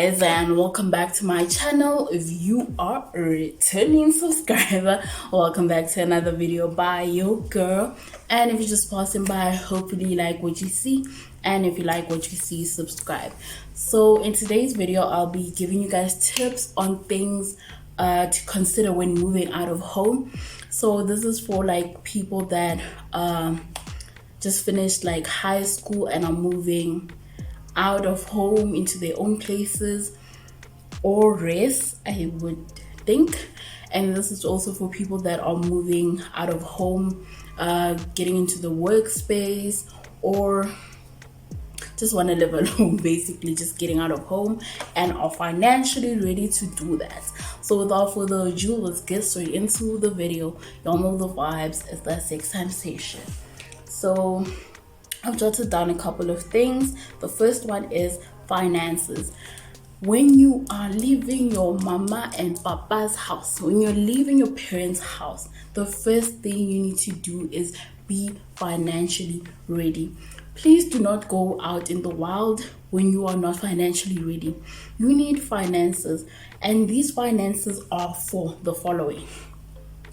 guys, and welcome back to my channel. If you are a returning subscriber, welcome back to another video by your girl. And if you're just passing by, hopefully you like what you see, and if you like what you see, subscribe. So in today's video, I'll be giving you guys tips on things to consider when moving out of home. So this is for like people that just finished like high school and are moving out of home into their own places or rest, I would think. And this is also for people that are moving out of home, getting into the workspace, or just want to live alone, basically just getting out of home and are financially ready to do that. So without further ado, let's get straight into the video. Y'all know the vibes. It's that sex time station. So I've jotted down a couple of things. The first one is finances. When you are leaving your mama and papa's house, when you're leaving your parents' house, the first thing you need to do is be financially ready. Please do not go out in the wild when you are not financially ready. You need finances, and these finances are for the following.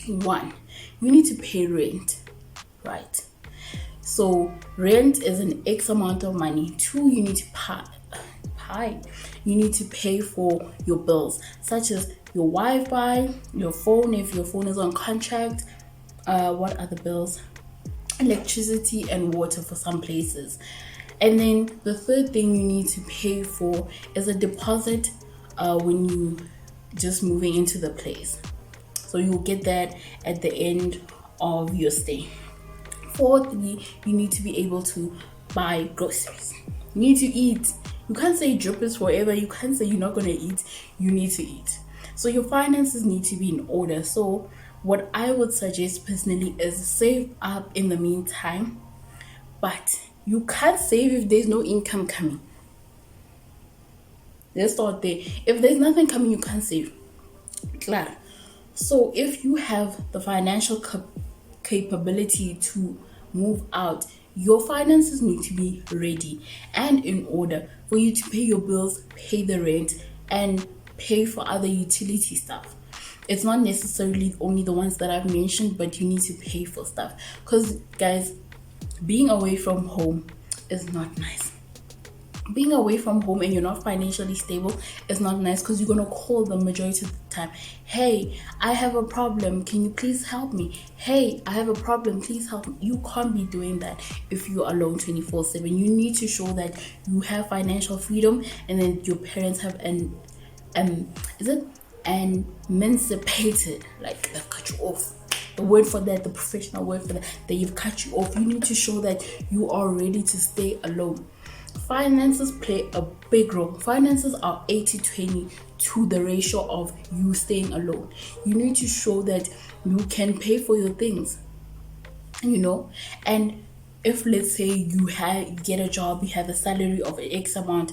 1, you need to pay rent, right? So rent is an X amount of money. 2, you need to pay for your bills, such as your Wi-Fi, your phone if your phone is on contract. What other bills? Electricity and water for some places. And then the third thing you need to pay for is a deposit when you just moving into the place. So you'll get that at the end of your stay. 4th, you need to be able to buy groceries. You need to eat. You can't say drip is forever. You can't say you're not going to eat. You need to eat. So your finances need to be in order. So what I would suggest personally is save up in the meantime. But you can't save if there's no income coming. Let's start there. If there's nothing coming, you can't save. Claro. So if you have the financial capability to move out, your finances need to be ready and in order for you to pay your bills, pay the rent, and pay for other utility stuff. It's not necessarily only the ones that I've mentioned, but you need to pay for stuff, because guys, being away from home is not nice. Being away from home and you're not financially stable is not nice, because you're going to call the majority of the time, hey, I have a problem, can you please help me? Hey, I have a problem, please help me. You can't be doing that if you're alone 24/7. You need to show that you have financial freedom, and then your parents have emancipated, like they've cut you off. The word for that, the professional word for that, that you've cut you off. You need to show that you are ready to stay alone. Finances play a big role. Finances are 80-20 to the ratio of you staying alone. You need to show that you can pay for your things, and if let's say you get a job, you have a salary of X amount,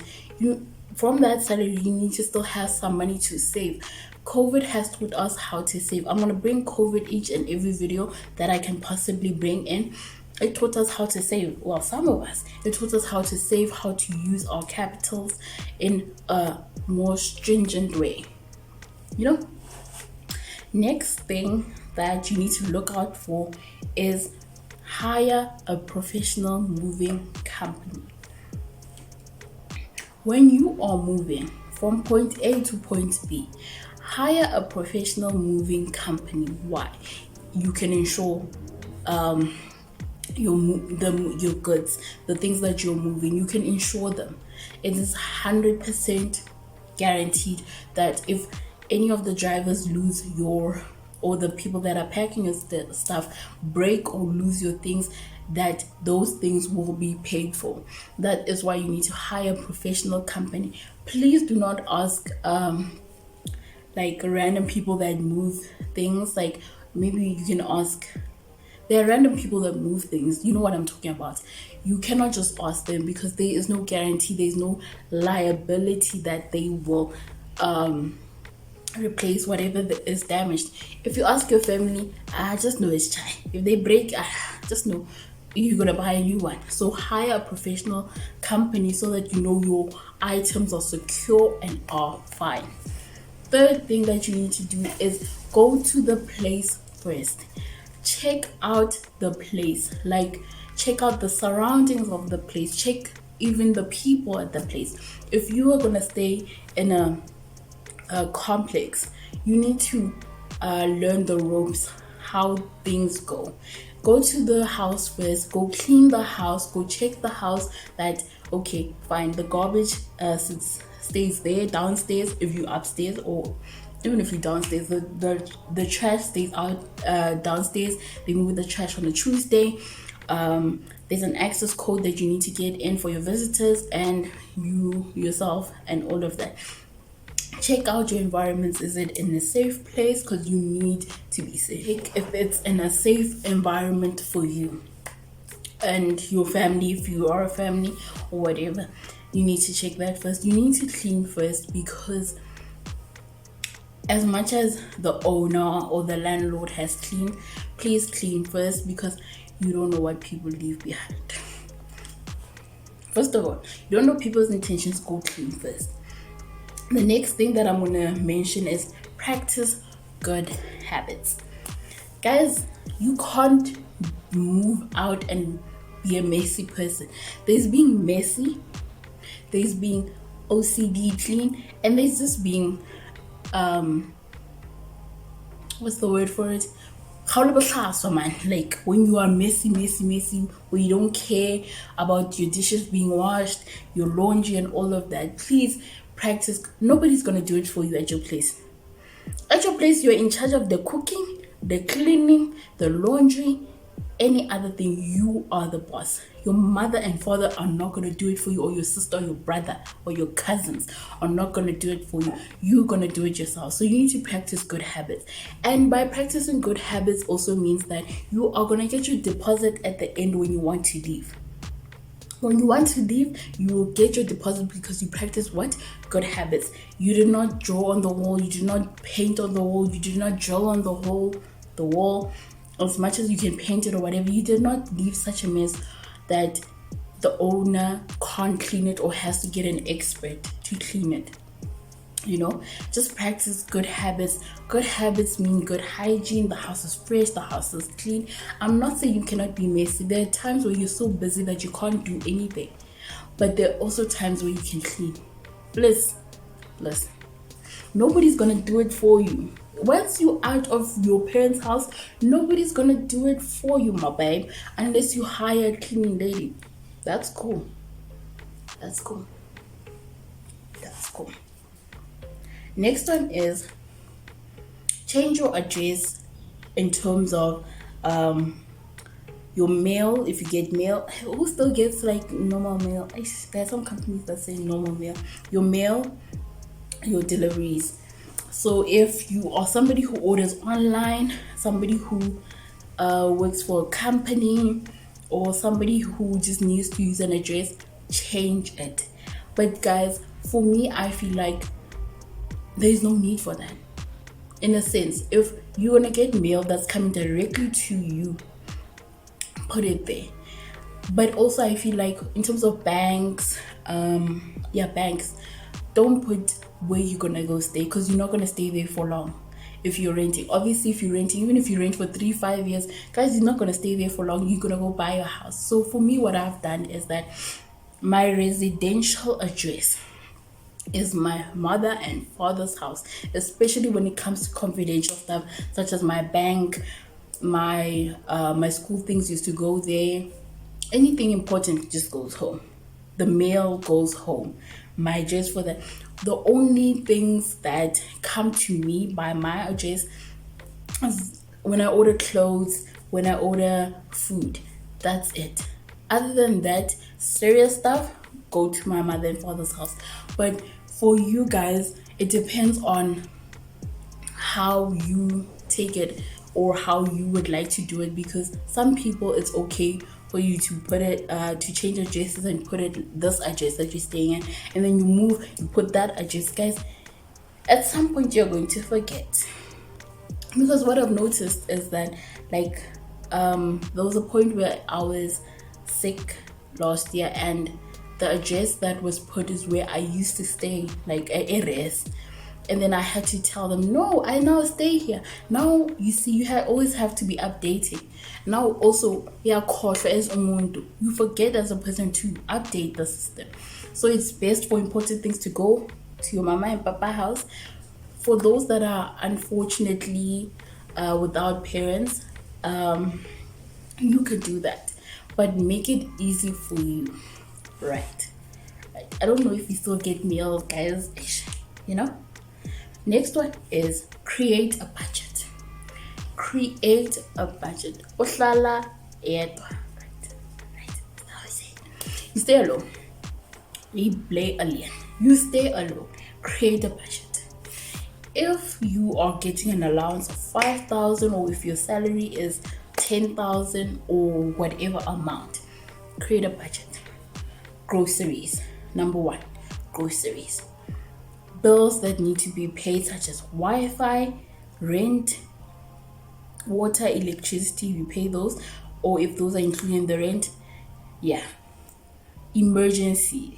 from that salary you need to still have some money to save. COVID has taught us how to save. I'm going to bring COVID each and every video that I can possibly bring in. It taught us how to save. Well, some of us. It taught us how to save, how to use our capitals in a more stringent way. Next thing that you need to look out for is hire a professional moving company. When you are moving from point A to point B, hire a professional moving company. Why? You can ensure your goods, the things that you're moving, you can insure them. It is 100% guaranteed that if any of the drivers lose or the people that are packing your stuff break or lose your things, that those things will be paid for. That is why you need to hire a professional company. Please do not ask like random people that move things. Like maybe you can ask, there are random people that move things. You know what I'm talking about. You cannot just ask them, because there is no guarantee, there's no liability that they will replace whatever is damaged. If you ask your family, I just know it's chai. If they break, just know you're gonna buy a new one. So hire a professional company so that you know your items are secure and are fine. Third thing that you need to do is go to the place first. Check out the place, like check out the surroundings of the place, check even the people at the place. If you are gonna stay in a complex, you need to learn the ropes, how things go to the house first, go clean the house, go check the house that okay fine, the garbage stays there downstairs if you're upstairs, or even if you're downstairs, the trash stays out downstairs. They move the trash on a Tuesday. There's an access code that you need to get in for your visitors and you yourself and all of that. Check out your environments. Is it in a safe place? Because you need to be safe. If it's in a safe environment for you and your family, if you are a family or whatever, you need to check that first. You need to clean first, because as much as the owner or the landlord has cleaned, please clean first, because you don't know what people leave behind. First of all, you don't know people's intentions. Go clean first. The next thing that I'm gonna mention is practice good habits. Guys, you can't move out and be a messy person. There's being messy, there's being OCD clean, and there's just being what's the word for it? Like when you are messy, where you don't care about your dishes being washed, your laundry and all of that. Please practice. Nobody's gonna do it for you at your place. At your place, you're in charge of the cooking, the cleaning, the laundry, any other thing. You are the boss. Your mother and father are not going to do it for you, or your sister or your brother or your cousins are not going to do it for you. You're going to do it yourself. So you need to practice good habits. And by practicing good habits also means that you are going to get your deposit at the end when you want to leave. When you want to leave, you will get your deposit because you practice what? Good habits. You did not draw on the wall. You did not paint on the wall. You did not draw on the wall as much as you can paint it or whatever. You did not leave such a mess that the owner can't clean it or has to get an expert to clean it. You know, just practice good habits. Good habits mean good hygiene. The house is fresh, the house is clean. I'm not saying you cannot be messy. There are times where you're so busy that you can't do anything, but there are also times where you can clean. Listen, nobody's gonna do it for you. Once you're out of your parents' house, nobody's gonna do it for you, my babe, unless you hire a cleaning lady. That's cool. Next one is change your address in terms of your mail. If you get mail, who still gets like normal mail? There's some companies that say normal mail. Your mail, your deliveries. So if you are somebody who orders online, somebody who works for a company, or somebody who just needs to use an address, change it. But guys, for me, I feel like there's no need for that. In a sense, if you're gonna get mail that's coming directly to you, put it there. But also I feel like in terms of banks, banks, don't put where you're gonna go stay, because you're not gonna stay there for long. If you're renting, obviously if you're renting, even if you rent for 3-5 years, guys, you're not gonna stay there for long. You're gonna go buy a house. So for me, what I've done is that my residential address is my mother and father's house, especially when it comes to confidential stuff such as my bank, my school things used to go there. Anything important just goes home. The mail goes home. My address for that. The only things that come to me by my address is when I order clothes, when I order food. That's it. Other than that, serious stuff, go to my mother and father's house. But for you guys, it depends on how you take it or how you would like to do it, because some people it's okay for you to put it to change addresses and put it this address that you're staying in, and then you move, you put that address. Guys, at some point you're going to forget, because what I've noticed is that like there was a point where I was sick last year, and the address that was put is where I used to stay, like areas. And then I had to tell them, no, I now stay here. Now you see, always have to be updating. Now also, yeah, as umuntu, you forget as a person to update the system. So it's best for important things to go to your mama and papa house. For those that are unfortunately without parents, you could do that, but make it easy for you, right? I don't know if you still get meals, guys, you know. Next one is create a budget. Create a budget. Ohlala yedwa. Right. How I say it. You stay alone. You play alone. You stay alone. Create a budget. If you are getting an allowance of 5,000, or if your salary is 10,000 or whatever amount, create a budget. Groceries. Number one, groceries. Bills that need to be paid, such as Wi-Fi, rent, water, electricity, you pay those, or if those are including the rent, yeah. Emergency.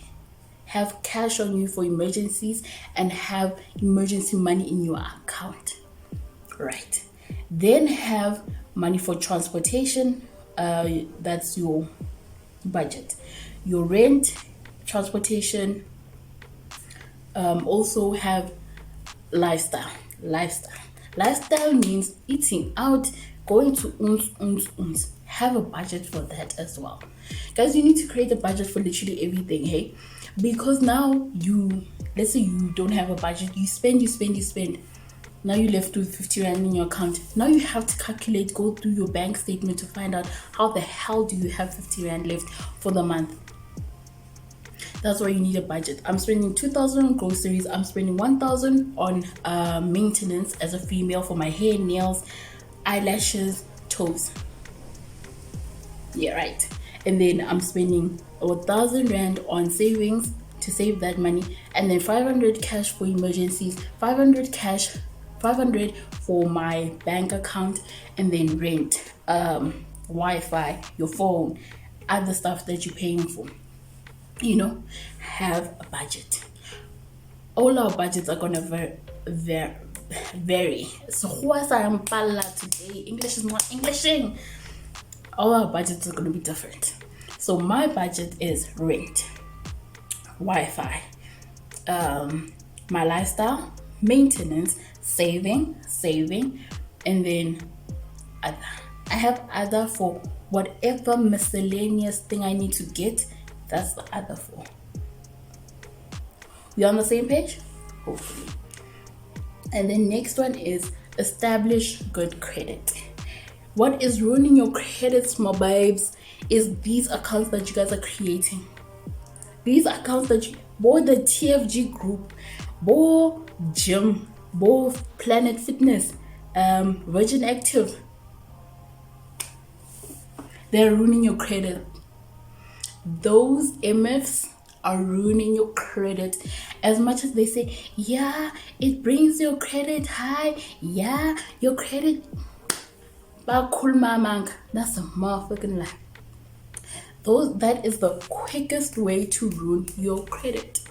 Have cash on you for emergencies and have emergency money in your account, right? Then have money for transportation. That's your budget. Your rent, transportation. Also have lifestyle. Lifestyle means eating out, going to have a budget for that as well, guys. You need to create a budget for literally everything, hey, because now let's say you don't have a budget, you spend. Now you're left with 50 rand in your account. Now you have to calculate, go through your bank statement to find out how the hell do you have 50 rand left for the month. That's why you need a budget. I'm spending 2,000 on groceries. I'm spending 1,000 on maintenance as a female for my hair, nails, eyelashes, toes. Yeah, right. And then I'm spending 1,000 rand on savings to save that money, and then 500 cash for emergencies, 500 for my bank account, and then rent, Wi-Fi, your phone, other stuff that you're paying for. Have a budget. All our budgets are gonna vary. So who is today? English is not Englishing. All our budgets are gonna be different. So my budget is rent, Wi-Fi, my lifestyle, maintenance, saving, and then other. I have other for whatever miscellaneous thing I need to get. That's the other for. We on the same page? Hopefully. And then next one is establish good credit. What is ruining your credits, my babes, is these accounts that you guys are creating. These accounts that the TFG group, gym, Planet Fitness, Virgin Active, they're ruining your credit. Those MFs are ruining your credit. As much as they say, yeah, it brings your credit high, yeah, your credit, that's a motherfucking lie. That is the quickest way to ruin your credit.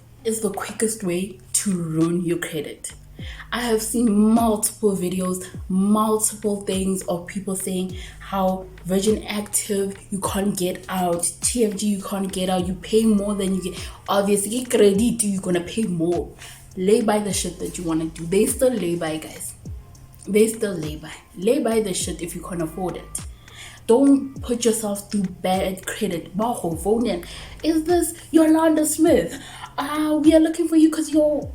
I have seen multiple videos, multiple things of people saying how Virgin Active, you can't get out, TFG, you can't get out, you pay more than you get. Obviously, credit, you're gonna pay more. Lay by the shit that you want to do. They still lay by, guys. They still lay by. Lay by the shit if you can afford it. Don't put yourself through bad credit. Is this Yolanda Smith? We are looking for you because you're...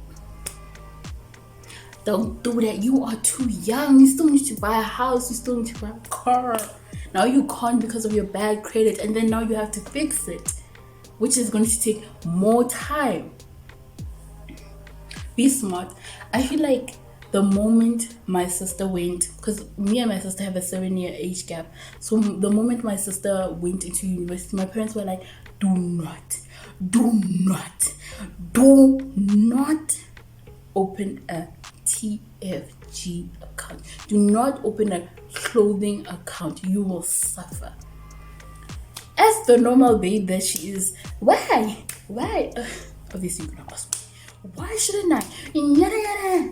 Don't do that. You are too young. You still need to buy a house. You still need to buy a car. Now you can't because of your bad credit. And then now you have to fix it, which is going to take more time. Be smart. I feel like the moment my sister went, because me and my sister have a 7-year age gap. So the moment my sister went into university, my parents were like, do not open a TFG account. account. Do not open a clothing account. You will suffer. As the normal babe that she is, why? Obviously, you're gonna ask me, why shouldn't I? Yada yada.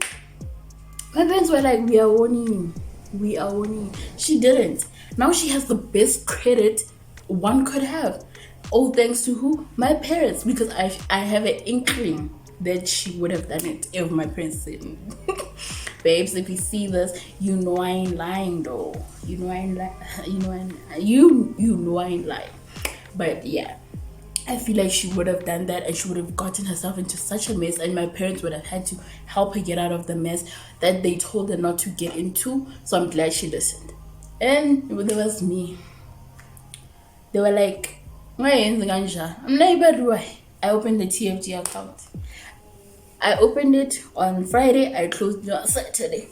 My parents were like, we are warning you. We are warning you. She didn't. Now she has the best credit one could have. All thanks to who? My parents. Because I have an inkling that she would have done it if my parents didn't. Babes, if you see this, you know I ain't lying though. You know I ain't lying. You know I ain't lying. But yeah, I feel like she would have done that and she would have gotten herself into such a mess, and my parents would have had to help her get out of the mess that they told her not to get into. So I'm glad she listened. And there was me. They were like, I'm not. I opened the TFG account. I opened it on Friday. I closed it on Saturday.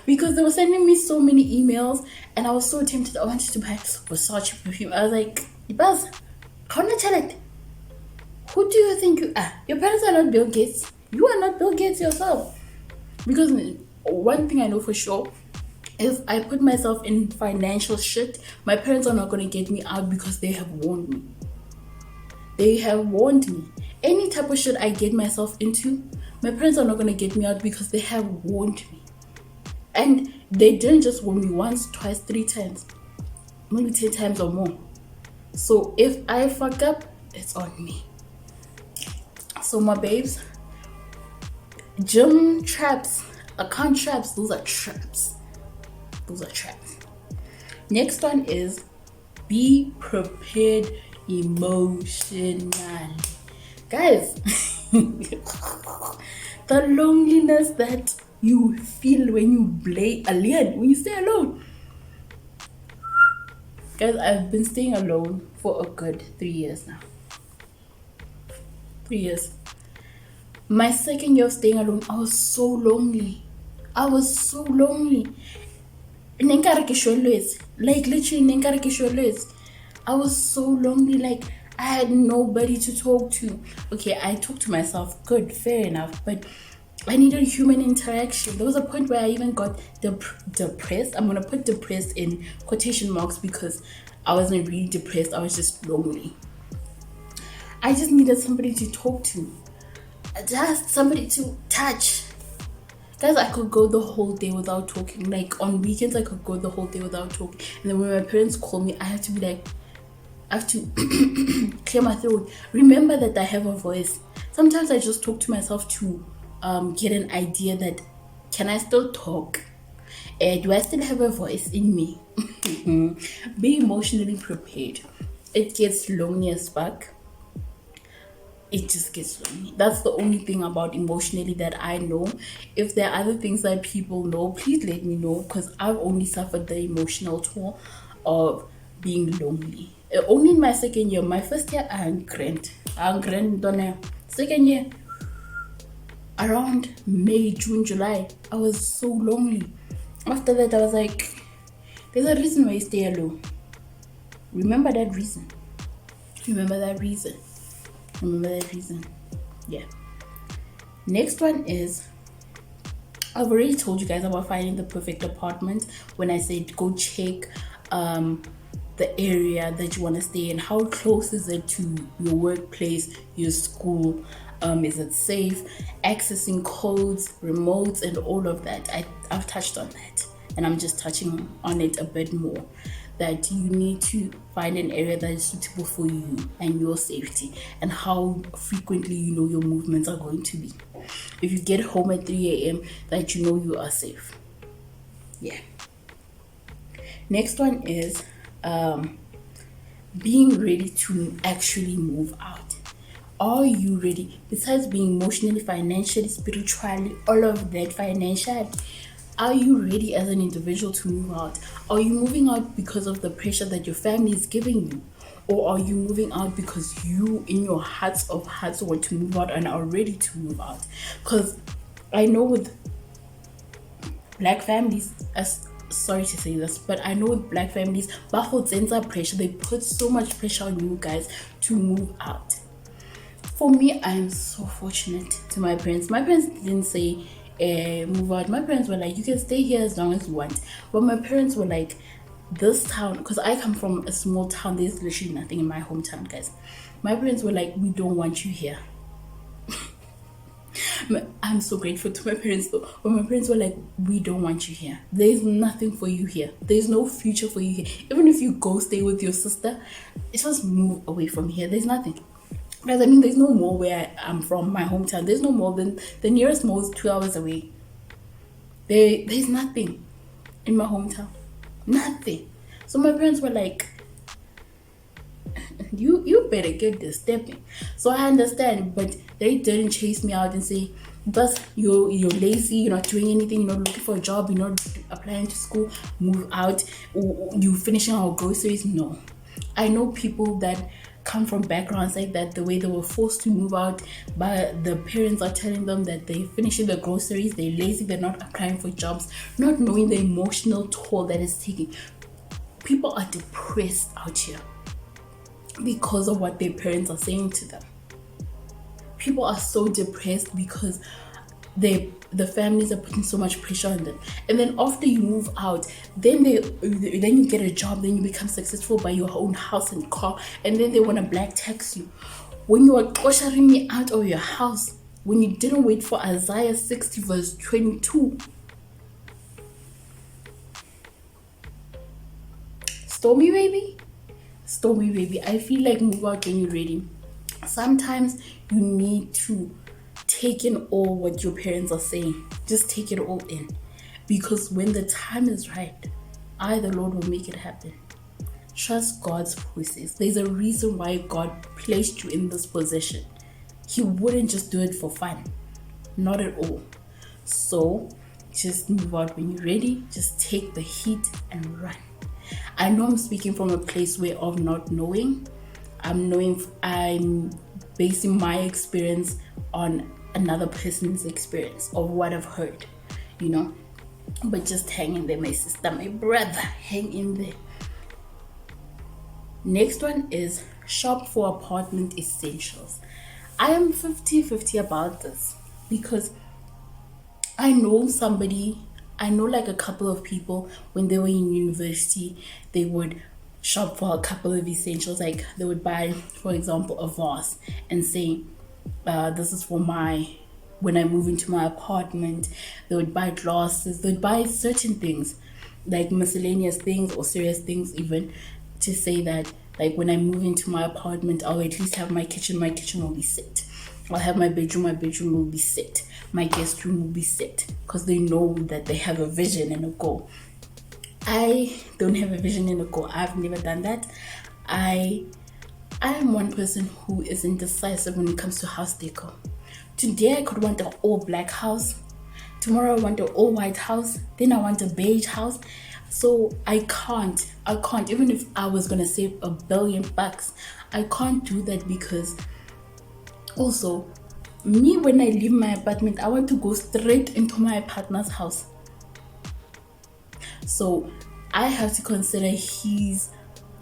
Because they were sending me so many emails and I was so tempted. I wanted to buy Versace perfume. I was like, Buzz, who do you think you are? Your parents are not Bill Gates. You are not Bill Gates yourself. Because one thing I know for sure, if I put myself in financial shit, my parents are not going to get me out because they have warned me. They have warned me. Any type of shit I get myself into, my parents are not going to get me out because they have warned me. And they didn't just warn me once, twice, 3 times, maybe 10 times or more. So if I fuck up, it's on me. So my babes, gym traps, account traps, those are traps. Those are traps. Next one is be prepared emotionally. Guys, the loneliness that you feel when you play alone, when you stay alone. Guys, I've been staying alone for a good 3 years now. 3 years. My second year of staying alone, I was so lonely. Like literally, I was so lonely. Like I had nobody to talk to. Okay, I talked to myself. Good, fair enough. But I needed human interaction. There was a point where I even got depressed. I'm gonna put depressed in quotation marks because I wasn't really depressed. I was just lonely. I just needed somebody to talk to. Just somebody to touch. Guys, I could go the whole day without talking. Like on weekends, I could go the whole day without talking. And then when my parents call me, I have to be like, I have to clear my throat. Remember that I have a voice. Sometimes I just talk to myself to get an idea that, can I still talk? Do I still have a voice in me? Be emotionally prepared. It gets lonely as fuck. It just gets lonely. That's the only thing about emotionally that I know. If there are other things that people know, please let me know, because I've only suffered the emotional toll of being lonely. Only in my second year. My first year, I'm grand. Second year, around May, June, July, I was so lonely. After that, I was like, there's a reason why you stay alone. Remember that reason. Yeah. Next one is, I've already told you guys about finding the perfect apartment when I said go check the area that you want to stay in. How close is it to your workplace, your school? Is it safe? Accessing codes, remotes, and all of that. I've touched on that, and I'm just touching on it a bit more. That you need to find an area that is suitable for you and your safety, and how frequently your movements are going to be. If you get home at 3 a.m., that you are safe. Yeah. Next one is being ready to actually move out. Are you ready? Besides being emotionally, financially, spiritually, all of that financially, are you ready as an individual to move out? Are you moving out because of the pressure that your family is giving you? Or are you moving out because you, in your hearts of hearts, want to move out and are ready to move out? Because I know with black families, sorry to say this, but I know with black families, pressure, they put so much pressure on you guys to move out. For me, I am so fortunate to my parents. My parents didn't say move out. My parents were like, you can stay here as long as you want. But my parents were like, this town, because I come from a small town, there's literally nothing in my hometown, guys. My parents were like, we don't want you here. I'm so grateful to my parents though. But my parents were like, we don't want you here. There's nothing for you here. There's no future for you here. Even if you go stay with your sister, just move away from here. There's nothing. Guys, I mean, there's no mall where I'm from, my hometown. There's no mall. Then the nearest mall is 2 hours away. There's nothing in my hometown. Nothing. So my parents were like, you better get this stepping. So I understand, but they didn't chase me out and say, "Thus you're lazy, you're not doing anything, you're not looking for a job, you're not applying to school, move out, or you finishing our groceries." No. I know people that come from backgrounds like that, the way they were forced to move out, but the parents are telling them that they're finishing the groceries, they're lazy, they're not applying for jobs, not knowing the emotional toll that is taking. People are depressed out here because of what their parents are saying to them. People are so depressed because the families are putting so much pressure on them. And then after you move out, then you get a job, then you become successful, by your own house and car, and then they want to black tax you. When you are ushering me out of your house, when you didn't wait for Isaiah 60 verse 22. Stormy baby, I feel like move out when you're ready. Sometimes you need to take in all what your parents are saying. Just take it all in, because when the time is right, the Lord will make it happen. Trust God's process. There's a reason why God placed you in this position. He wouldn't just do it for fun, not at all. So just move out when you're ready. Just take the heat and run. I know I'm speaking from a place where of not knowing. I'm basing my experience on another person's experience of what I've heard, but just hang in there, my sister, my brother, hang in there. Next one is shop for apartment essentials. I am 50-50 about this, because I know like a couple of people, when they were in university, they would shop for a couple of essentials. Like they would buy, for example, a vase and say, this is for when I move into my apartment. They would buy glasses, they would buy certain things, like miscellaneous things or serious things, even to say that, like, when I move into my apartment, I'll at least have my kitchen will be set. I'll have my bedroom will be set. My guest room will be set, because they know that they have a vision and a goal. I don't have a vision and a goal. I've never done that. I am one person who is indecisive when it comes to house decor. Today I could want an all black house. Tomorrow I want an all white house. Then I want a beige house. So I can't. Even if I was gonna save $1 billion, I can't do that, because also, me, when I leave my apartment, I want to go straight into my partner's house. So I have to consider his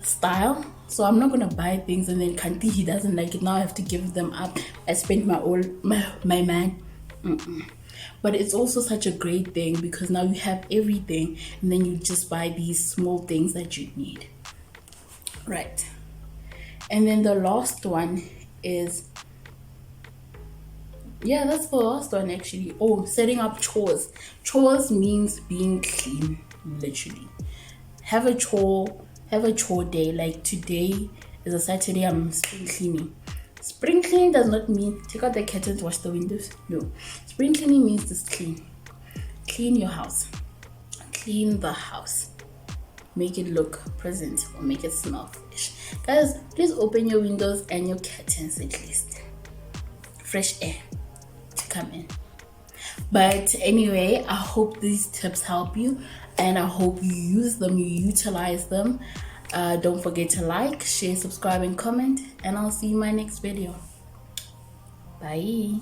style. So I'm not gonna buy things and then Kanti, he doesn't like it. Now I have to give them up. I spent my man. But it's also such a great thing, because now you have everything, and then you just buy these small things that you need. Right. And then the last one is, that's the last one actually. Setting up chores. Chores means being clean, literally. Have a chore day. Like today is a Saturday, I'm spring cleaning. Spring cleaning does not mean take out the curtains, wash the windows. No. Spring cleaning means just clean. Clean your house. Clean the house. Make it look present, or make it smell fresh. Guys, please open your windows and your curtains at least. Fresh air to come in. But anyway, I hope these tips help you, and I hope you use them, you utilize them. Don't forget to like, share, subscribe, and comment, and I'll see you in my next video. Bye.